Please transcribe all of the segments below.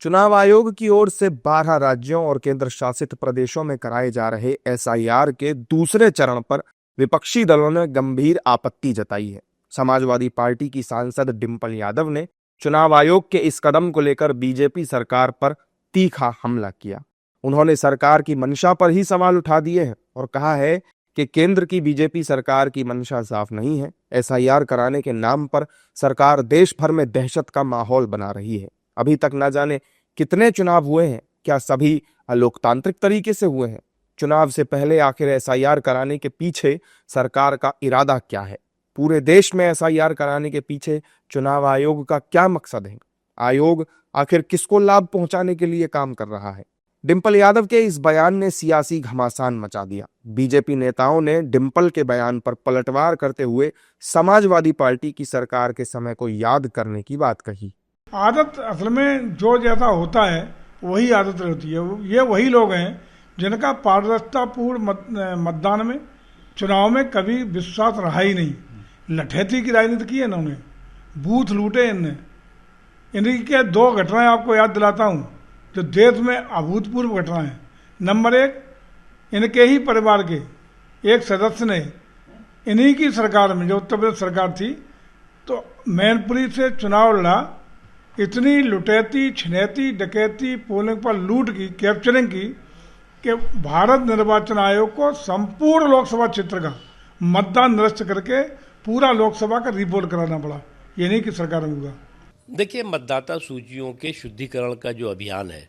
चुनाव आयोग की ओर से 12 राज्यों और केंद्र शासित प्रदेशों में कराए जा रहे एसआईआर के दूसरे चरण पर विपक्षी दलों ने गंभीर आपत्ति जताई है। समाजवादी पार्टी की सांसद डिंपल यादव ने चुनाव आयोग के इस कदम को लेकर बीजेपी सरकार पर तीखा हमला किया। उन्होंने सरकार की मंशा पर ही सवाल उठा दिए हैं और कहा है कि केंद्र की बीजेपी सरकार की मंशा साफ नहीं है। एसआईआर कराने के नाम पर सरकार देश भर में दहशत का माहौल बना रही है। अभी तक न जाने कितने चुनाव हुए हैं, क्या सभी लोकतांत्रिक तरीके से हुए हैं? चुनाव से पहले आखिर एसआईआर कराने के पीछे सरकार का इरादा क्या है? पूरे देश में एसआईआर कराने के पीछे चुनाव आयोग का क्या मकसद है? आयोग आखिर किसको लाभ पहुंचाने के लिए काम कर रहा है? डिंपल यादव के इस बयान ने सियासी घमासान मचा दिया। बीजेपी नेताओं ने डिंपल के बयान पर पलटवार करते हुए समाजवादी पार्टी की सरकार के समय को याद करने की बात कही। आदत असल में जो जैसा होता है वही आदत होती है। ये वही लोग हैं जिनका पारदर्शितापूर्ण मतदान में, चुनाव में कभी विश्वास रहा ही नहीं। लठैती की राजनीति की है इन्होंने, बूथ लूटे इनने। इनकी के दो घटनाएं आपको याद दिलाता हूँ जो देश में अभूतपूर्व घटना है। नंबर एक, इनके ही परिवार के एक सदस्य ने इन्हीं की सरकार में, जो उत्तर प्रदेश सरकार थी, तो मैनपुरी से चुनाव लड़ा। इतनी लुटैती, छिनैती, डकैती, पोलिंग पर लूट की, कैप्चरिंग की कि भारत निर्वाचन आयोग को संपूर्ण लोकसभा क्षेत्र का मतदान निरस्त करके पूरा लोकसभा का रीपोल कराना पड़ा। ये नहीं कि सरकार में हुआ। देखिए, मतदाता सूचियों के शुद्धिकरण का जो अभियान है,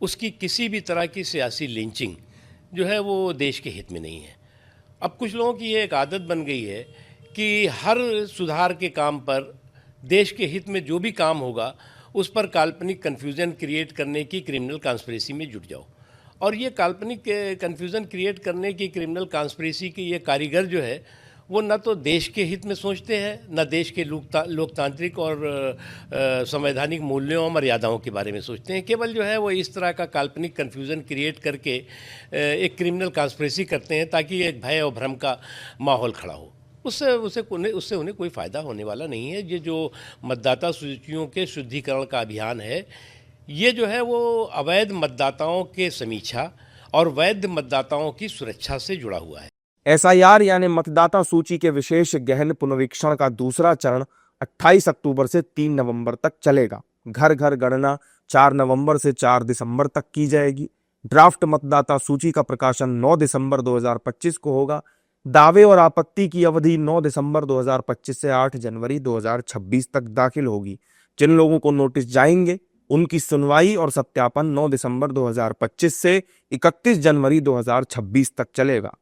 उसकी किसी भी तरह की सियासी लिंचिंग जो है वो देश के हित में नहीं है। अब कुछ लोगों की ये एक आदत बन गई है कि हर सुधार के काम पर, देश के हित में जो भी काम होगा उस पर काल्पनिक कन्फ्यूज़न क्रिएट करने की क्रिमिनल कॉन्स्पिरेसी में जुट जाओ। और ये काल्पनिक कन्फ्यूज़न क्रिएट करने की क्रिमिनल कॉन्स्पिरेसी के ये कारीगर जो है वो न तो देश के हित में सोचते हैं, न देश के लोकतांत्रिक और संवैधानिक मूल्यों और मर्यादाओं के बारे में सोचते हैं। केवल जो है वो इस तरह का काल्पनिक कन्फ्यूज़न क्रिएट करके एक क्रिमिनल कॉन्स्पिरेसी करते हैं ताकि एक भय और भ्रम का माहौल खड़ा हो। उससे उन्हें कोई फ़ायदा होने वाला नहीं है। ये जो मतदाता सूचियों के शुद्धिकरण का अभियान है, ये जो है वो अवैध मतदाताओं के समीक्षा और वैध मतदाताओं की सुरक्षा से जुड़ा हुआ है। एसआईआर यानी मतदाता सूची के विशेष गहन पुनरीक्षण का दूसरा चरण 28 अक्टूबर से 3 नवंबर तक चलेगा। घर घर गणना 4 नवंबर से 4 दिसंबर तक की जाएगी। ड्राफ्ट मतदाता सूची का प्रकाशन 9 दिसंबर 2025 को होगा। दावे और आपत्ति की अवधि 9 दिसंबर 2025 से 8 जनवरी 2026 तक दाखिल होगी। जिन लोगों को नोटिस जाएंगे उनकी सुनवाई और सत्यापन 9 दिसंबर 2025 से 31 जनवरी 2026 तक चलेगा।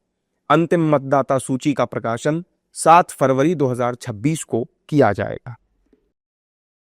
अंतिम मतदाता सूची का प्रकाशन 7 फरवरी 2026 को किया जाएगा।